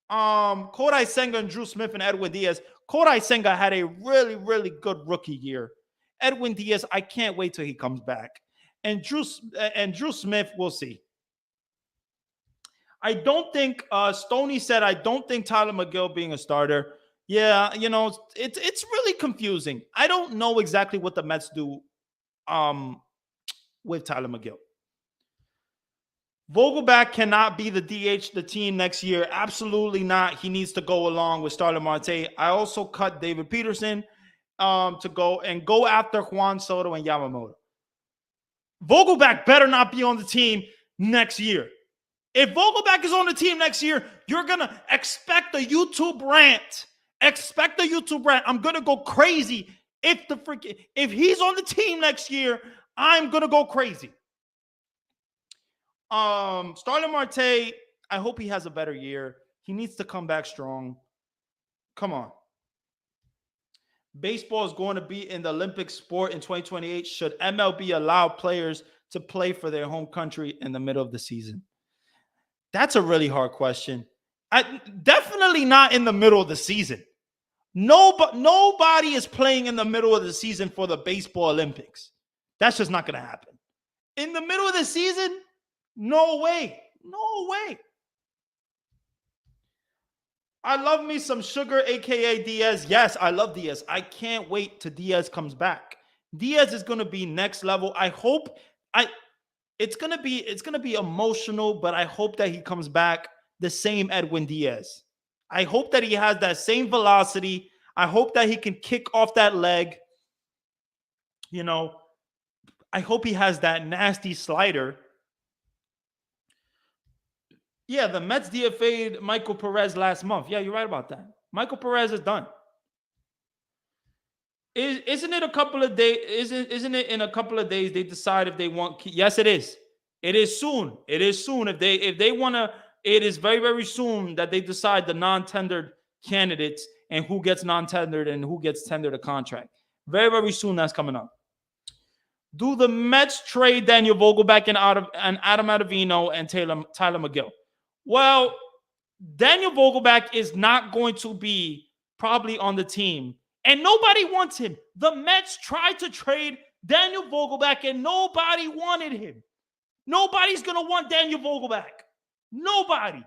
Speaker 1: Kodai Senga and Drew Smith and Edwin Diaz. Kodai Senga had a really, really good rookie year. Edwin Diaz, I can't wait till he comes back. And Drew Smith, we'll see. I don't think Stoney said, I don't think Tyler McGill being a starter. Yeah, it's really confusing. I don't know exactly what the Mets do with Tyler McGill. Vogelback cannot be the DH the team next year. Absolutely not. He needs to go along with Starling Marte. I also cut David Peterson to go after Juan Soto and Yamamoto. Vogelback better not be on the team next year. If Vogelback is on the team next year, you're going to expect a YouTube rant. I'm going to go crazy. If he's on the team next year, I'm going to go crazy. Starling Marte, I hope he has a better year. He needs to come back strong. Come on. Baseball is going to be in the Olympic sport in 2028. Should MLB allow players to play for their home country in the middle of the season? That's a really hard question. Definitely not in the middle of the season. Nobody is playing in the middle of the season for the baseball Olympics. That's just not going to happen. In the middle of the season? No way. I love me some Sugar, aka Diaz. Yes, I love Diaz. I can't wait till Diaz comes back. Diaz is gonna be next level. I hope I it's gonna be emotional, but I hope that he comes back the same Edwin Diaz. I hope that he has that same velocity. I hope that he can kick off that leg. You know, I hope he has that nasty slider. Yeah, the Mets DFA'd Michael Perez last month. Yeah, you're right about that. Michael Perez is done. Isn't it a couple of days? Isn't it in a couple of days they decide if they want? Yes, it is. It is soon. It is soon. If they want to, it is very very soon that they decide the non-tendered candidates and who gets non-tendered and who gets tendered a contract. Very very soon that's coming up. Do the Mets trade Daniel Vogelback and Adam Ottavino and Tyler McGill? Well, Daniel Vogelback is not going to be probably on the team, and nobody wants him. The Mets tried to trade Daniel Vogelback, and nobody wanted him. Nobody's going to want Daniel Vogelback. Nobody.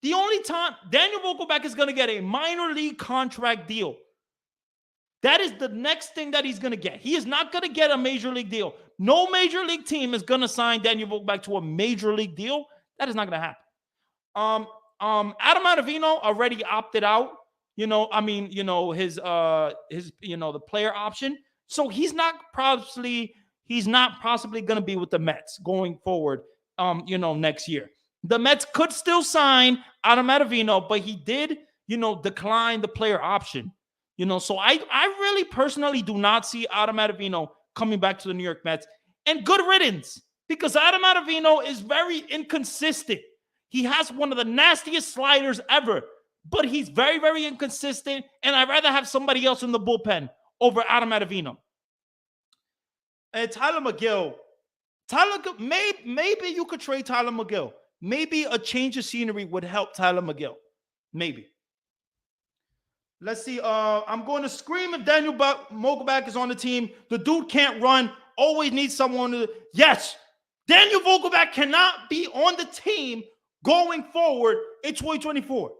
Speaker 1: The only time Daniel Vogelback is going to get a minor league contract deal. That is the next thing that he's going to get. He is not going to get a major league deal. No major league team is going to sign Daniel Vogelback to a major league deal. That is not going to happen. Adam Ottavino already opted out. His the player option. So he's not possibly going to be with the Mets going forward. Next year. The Mets could still sign Adam Ottavino, but he did, decline the player option. So I really personally do not see Adam Ottavino coming back to the New York Mets. And good riddance, because Adam Ottavino is very inconsistent. He has one of the nastiest sliders ever, but he's very, very inconsistent, and I'd rather have somebody else in the bullpen over Adam Ottavino. And Tyler McGill, maybe you could trade Tyler McGill. Maybe a change of scenery would help Tyler McGill. Maybe. Let's see. I'm going to scream if Daniel Vogelback is on the team. The dude can't run. Always needs someone to. Yes, Daniel Vogelback cannot be on the team going forward in 2024.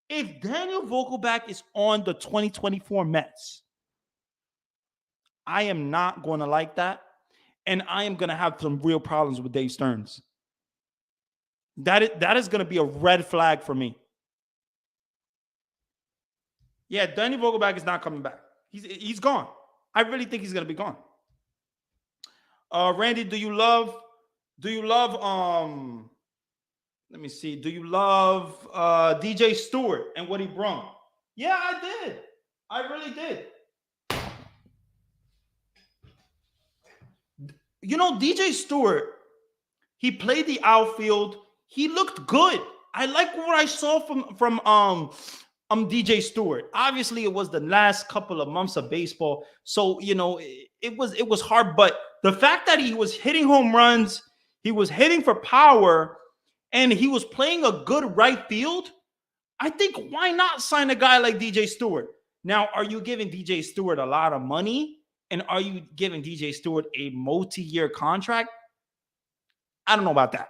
Speaker 1: If Daniel Vogelback is on the 2024 Mets, I am not going to like that, and I am going to have some real problems with Dave Stearns. That is going to be a red flag for me. Yeah, Daniel Vogelback is not coming back. He's gone. I really think he's going to be gone. Randy, do you love let me see. Do you love DJ Stewart and what he brought? Yeah, I did. I really did. DJ Stewart, he played the outfield. He looked good. I like what I saw from DJ Stewart. Obviously, it was the last couple of months of baseball, so it was hard. But the fact that he was hitting home runs, he was hitting for power, and he was playing a good right field, I think why not sign a guy like DJ Stewart? Now, are you giving DJ Stewart a lot of money, and are you giving DJ Stewart a multi-year contract? I don't know about that.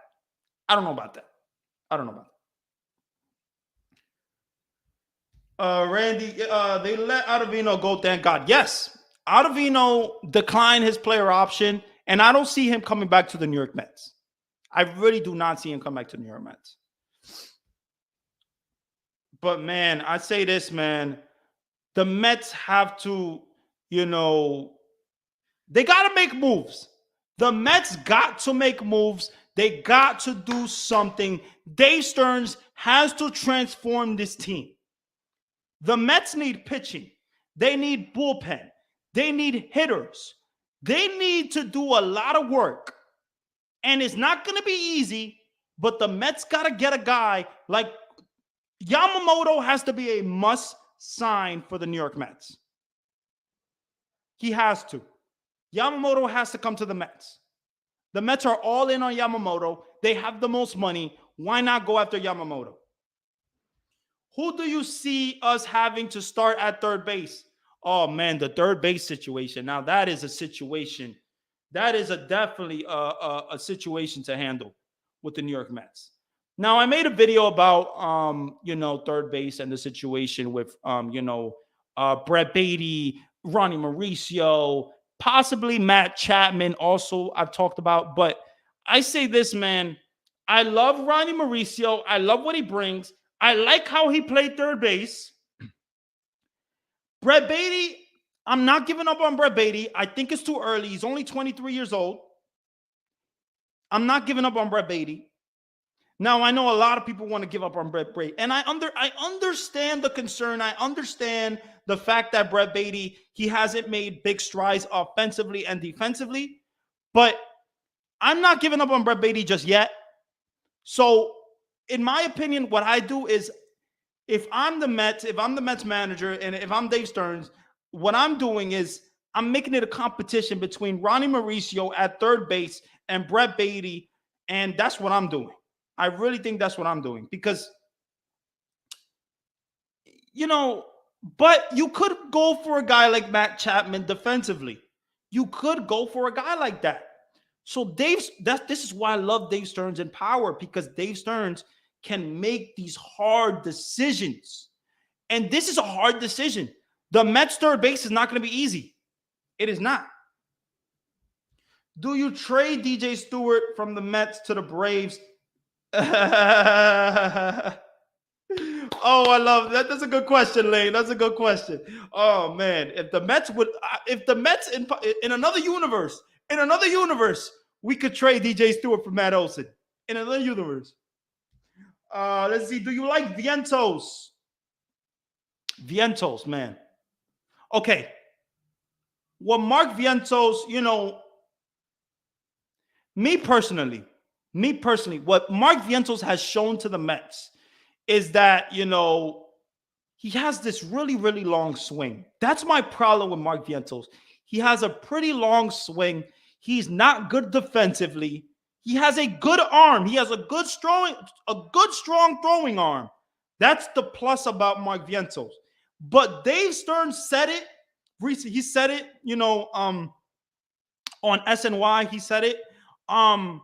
Speaker 1: Randy, they let Ottavino go, thank God. Yes, Ottavino declined his player option, and I don't see him coming back to the New York Mets. I really do not see him come back to the New York Mets. But, man, I say this, man. The Mets have to, they got to make moves. The Mets got to make moves. They got to do something. Dave Stearns has to transform this team. The Mets need pitching. They need bullpen. They need hitters. They need to do a lot of work. And it's not going to be easy, but the Mets got to get a guy like Yamamoto has to be a must sign for the New York Mets. He has to. Yamamoto has to come to the Mets. The Mets are all in on Yamamoto. They have the most money. Why not go after Yamamoto? Who do you see us having to start at third base? Oh, man, the third base situation. Now, that is a situation. That is definitely a situation to handle with the New York Mets. Now I made a video about third base and the situation with Brett Beatty, Ronnie Mauricio, possibly Matt Chapman. Also, I've talked about, but I say this, man. I love Ronnie Mauricio. I love what he brings. I like how he played third base. Brett Beatty, I'm not giving up on Brett Beatty. I think it's too early. He's only 23 years old. I'm not giving up on Brett Beatty. Now, I know a lot of people want to give up on Brett Beatty, and I understand the concern. I understand the fact that Brett Beatty, he hasn't made big strides offensively and defensively, but I'm not giving up on Brett Beatty just yet. So, in my opinion, what I do is if I'm the Mets manager, and if I'm Dave Stearns, what I'm doing is I'm making it a competition between Ronnie Mauricio at third base and Brett Beatty, and that's what I'm doing. I really think that's what I'm doing because, but you could go for a guy like Matt Chapman defensively. You could go for a guy like that. So this is why I love Dave Stearns and Power, because Dave Stearns can make these hard decisions. And this is a hard decision. The Mets third base is not going to be easy. It is not. Do you trade DJ Stewart from the Mets to the Braves? Oh, I love that. That's a good question, Lane. That's a good question. Oh man, if the Mets in another universe, we could trade DJ Stewart for Matt Olson. In another universe. Let's see. Do you like Vientos? Vientos, man. Okay. Well, Mark Vientos, me personally, what Mark Vientos has shown to the Mets is that, he has this really, really long swing. That's my problem with Mark Vientos. He has a pretty long swing. He's not good defensively. He has a good arm. He has a good, strong throwing arm. That's the plus about Mark Vientos. But Dave Stearns said it recently. He said it, on SNY. He said it. And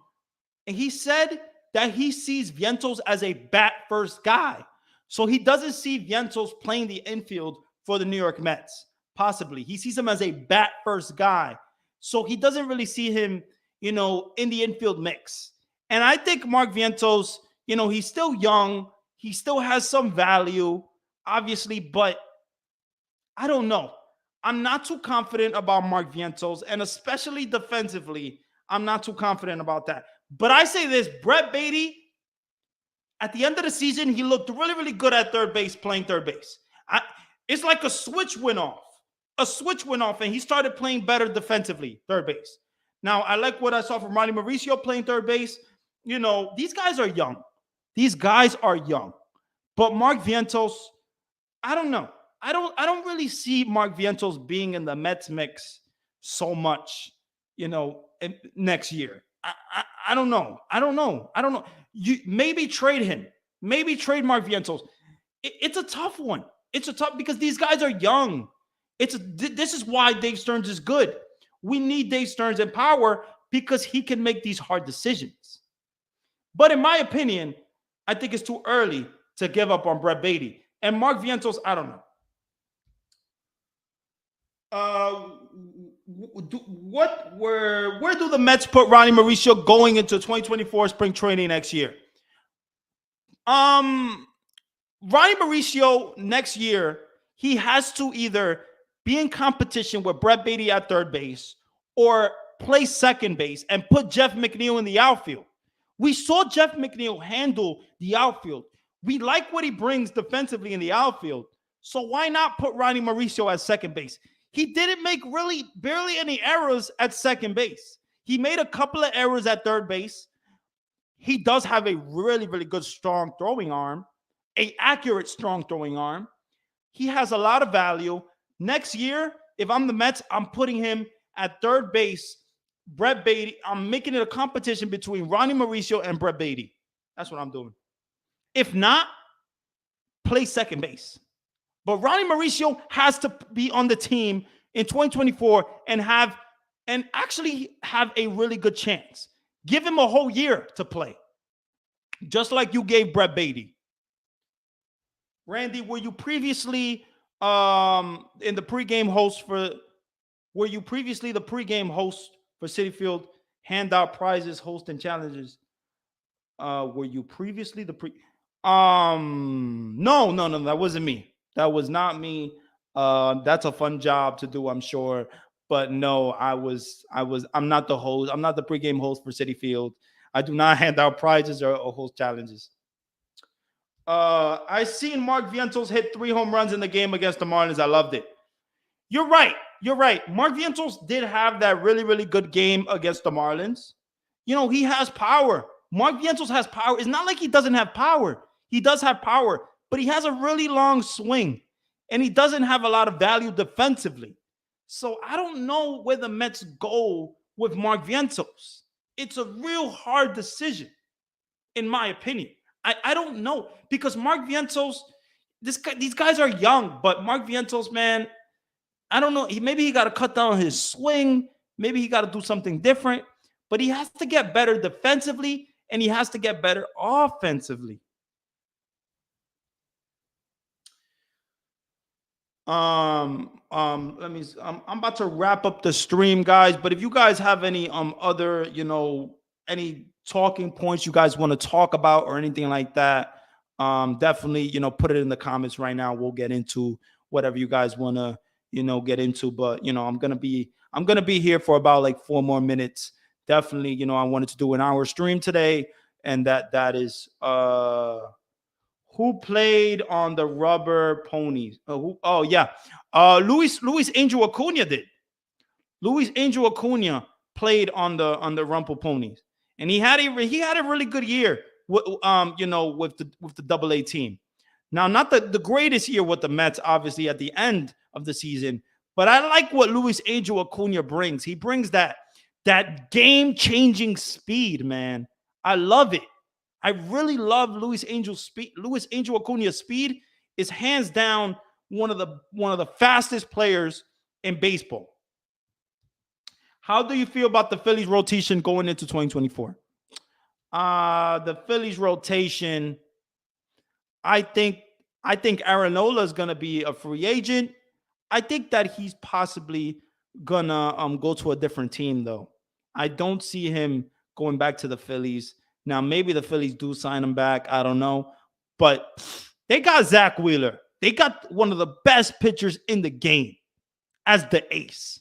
Speaker 1: he said that he sees Vientos as a bat-first guy. So he doesn't see Vientos playing the infield for the New York Mets, possibly. He sees him as a bat-first guy. So he doesn't really see him, in the infield mix. And I think Mark Vientos, he's still young. He still has some value, obviously, but I don't know. I'm not too confident about Mark Vientos, and especially defensively, I'm not too confident about that. But I say this, Brett Beatty, at the end of the season, he looked really, really good at third base, playing third base. It's like a switch went off. And he started playing better defensively, third base. Now, I like what I saw from Ronnie Mauricio playing third base. These guys are young. But Mark Vientos, I don't know. I don't really see Mark Vientos being in the Mets mix so much, next year. I don't know. You maybe trade him. Maybe trade Mark Vientos. It's a tough one. Because these guys are young. This is why Dave Stearns is good. We need Dave Stearns in Power because he can make these hard decisions. But in my opinion, I think it's too early to give up on Brett Beatty. And Mark Vientos, I don't know. Where do the Mets put Ronnie Mauricio going into 2024 spring training next year? Ronnie Mauricio next year, he has to either be in competition with Brett Beatty at third base or play second base and put Jeff McNeil in the outfield. We saw Jeff McNeil handle the outfield. We like what he brings defensively in the outfield. So why not put Ronnie Mauricio at second base? He didn't make really barely any errors at second base. He made a couple of errors at third base. He does have a really, really good, strong throwing arm, an accurate, strong throwing arm. He has a lot of value. Next year, if I'm the Mets, I'm putting him at third base. Brett Beatty, I'm making it a competition between Ronnie Mauricio and Brett Beatty. That's what I'm doing. If not, play second base. But Ronnie Mauricio has to be on the team in 2024 and actually have a really good chance. Give him a whole year to play. just like you gave Brett Beatty. Randy, were you previously in the pregame host for? Were you previously the pregame host for Citi Field? Hand out prizes, host and challenges. Were you previously the pre? No, no, no, that wasn't me. That was not me. That's a fun job to do, I'm sure. But no, I'm not the host. I'm not the pregame host for Citi Field. I do not hand out prizes or host challenges. I seen Mark Vientos hit 3 home runs in the game against the Marlins. I loved it. You're right. You're right. Mark Vientos did have that really, really good game against the Marlins. You know, he has power. Mark Vientos has power. It's not like he doesn't have power. He does have power, but he has a really long swing, and he doesn't have a lot of value defensively. So I don't know where the Mets go with Mark Vientos. It's a real hard decision, in my opinion. I don't know because Mark Vientos, these guys are young, but Mark Vientos, man, I don't know. Maybe he got to cut down his swing. Maybe he got to do something different. But he has to get better defensively, and he has to get better offensively. Let me. I'm about to wrap up the stream, guys. But if you guys have any other, any talking points you guys want to talk about or anything like that, definitely, put it in the comments right now. We'll get into whatever you guys want to, get into. But I'm gonna be here for about like 4 more minutes. Definitely, I wanted to do an hour stream today, and that is who played on the rubber ponies? Yeah, Luis Angel Acuna did. Luis Angel Acuna played on the Rumple Ponies, and he had a really good year. With the Double-A team. Now, not the greatest year with the Mets, obviously at the end of the season, but I like what Luis Angel Acuna brings. He brings that game-changing speed, man. I love it. I really love Luis Angel Acuna's speed is hands down one of the fastest players in baseball. How do you feel about the Phillies rotation going into 2024? The Phillies rotation, I think Aaron Nola is going to be a free agent. I think that he's possibly gonna go to a different team, though. I don't see him going back to the Phillies. Now, maybe the Phillies do sign him back. I don't know. But they got Zach Wheeler. They got one of the best pitchers in the game as the ace.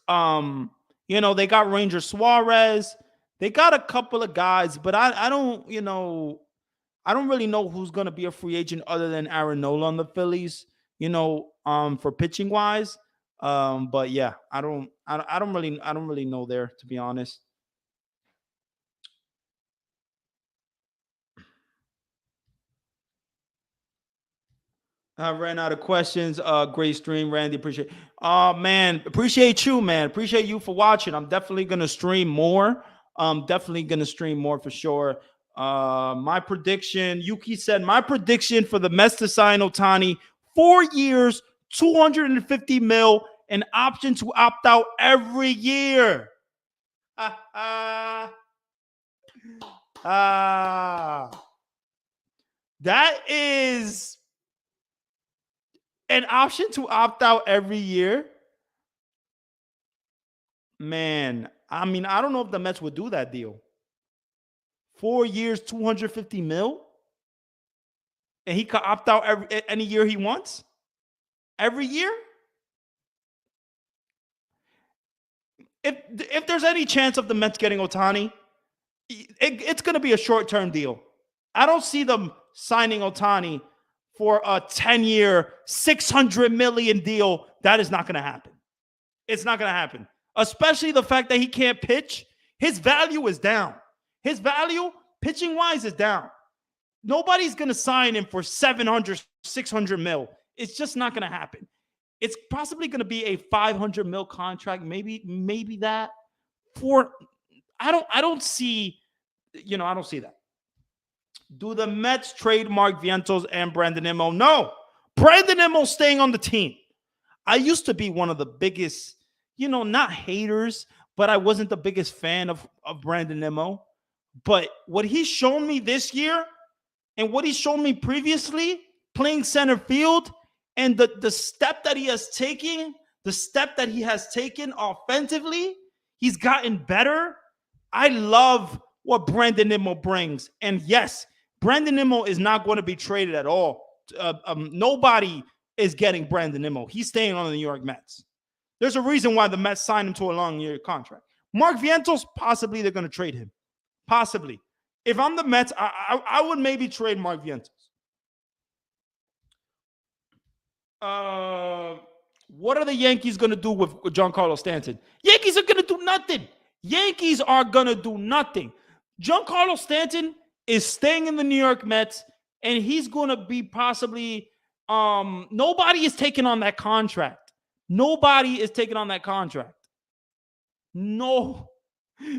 Speaker 1: They got Ranger Suarez. They got a couple of guys, but I don't really know who's going to be a free agent other than Aaron Nola on the Phillies, for pitching wise. But yeah, I don't really know there, to be honest. I ran out of questions. Great stream, Randy. Appreciate. Man, appreciate you, man. Appreciate you for watching. I'm definitely gonna stream more. Definitely gonna stream more for sure. My prediction, Yuki said, my prediction for the Mets to sign Ohtani, 4 years, 250 mil, an option to opt out every year. That is an option to opt out every year. Man, I mean, I don't know if the Mets would do that deal. 4 years, 250 mil, and he could opt out any year he wants. Every year. If there's any chance of the Mets getting Ohtani, it's going to be a short-term deal. I don't see them signing Ohtani for a 10-year, $600 million deal. That is not going to happen. It's not going to happen. Especially the fact that he can't pitch. His value is down. His value, pitching-wise, is down. Nobody's going to sign him for 700, 600 mil. It's just not going to happen. It's possibly going to be a 500 mil contract, maybe that. I don't see that. Do the Mets trade Mark Vientos and Brandon Nimmo? No. Brandon Nimmo's staying on the team. I used to be one of the biggest, not haters, but I wasn't the biggest fan of Brandon Nimmo. But what he's shown me this year and what he's shown me previously playing center field and the step that he has taken, the step that he has taken offensively, he's gotten better. I love what Brandon Nimmo brings. And yes, Brandon Nimmo is not going to be traded at all. Nobody is getting Brandon Nimmo. He's staying on the New York Mets. There's a reason why the Mets signed him to a long-year contract. Mark Vientos, possibly they're going to trade him. Possibly. If I'm the Mets, I would maybe trade Mark Vientos. What are the Yankees going to do with Giancarlo Stanton? Yankees are going to do nothing. Yankees are going to do nothing. Giancarlo Stanton is staying in the New York Mets, and he's going to be possibly nobody is taking on that contract. Nobody is taking on that contract. No.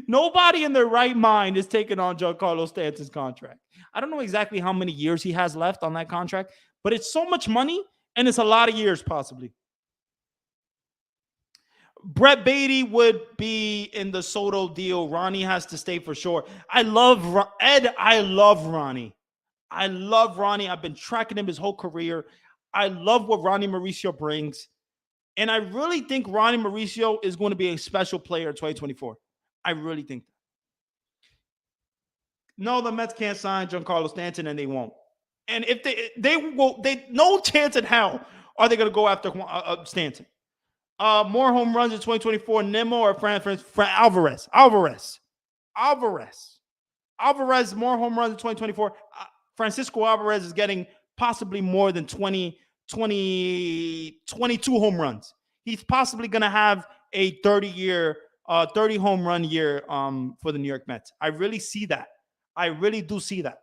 Speaker 1: Nobody in their right mind is taking on Giancarlo Stanton's contract. I don't know exactly how many years he has left on that contract, but it's so much money, and it's a lot of years possibly. Brett Beatty would be in the Soto deal. Ronnie has to stay for sure. I love Ed. I love Ronnie. I love Ronnie. I've been tracking him his whole career. I love what Ronnie Mauricio brings. And I really think Ronnie Mauricio is going to be a special player in 2024. I really think that. No, the Mets can't sign Giancarlo Stanton, and they won't. And if they will, no chance in hell are they going to go after Stanton. More home runs in 2024, Nimmo or Alvarez? Alvarez, more home runs in 2024. Francisco Alvarez is getting possibly more than 22 home runs. He's possibly going to have a 30 home run year for the New York Mets. I really see that. I really do see that.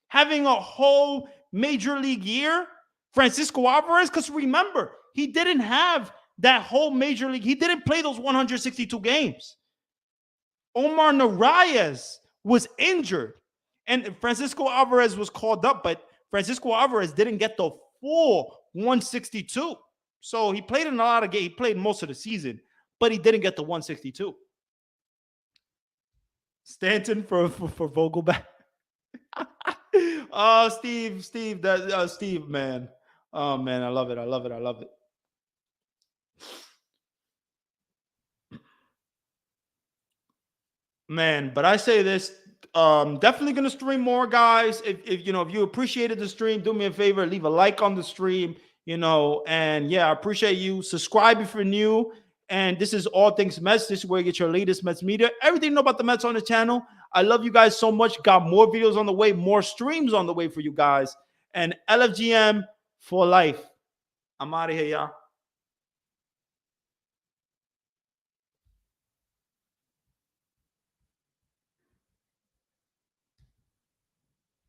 Speaker 1: Having a whole major league year, Francisco Alvarez, because remember, he didn't have that whole major league. He didn't play those 162 games. Omar Narvaez was injured, and Francisco Alvarez was called up, but Francisco Alvarez didn't get the full 162. So he played in a lot of games. He played most of the season, but he didn't get the 162. Stanton for Vogelback. Oh, Steve, man. Oh, man, I love it. Man, but I say this, definitely going to stream more, guys. If you appreciated the stream, do me a favor, leave a like on the stream, and yeah, I appreciate you. Subscribe if you're new. And this is All Things Mets. This is where you get your latest Mets media. Everything you know about the Mets on the channel. I love you guys so much. Got more videos on the way, more streams on the way for you guys. And LFGM for life. I'm out of here, y'all.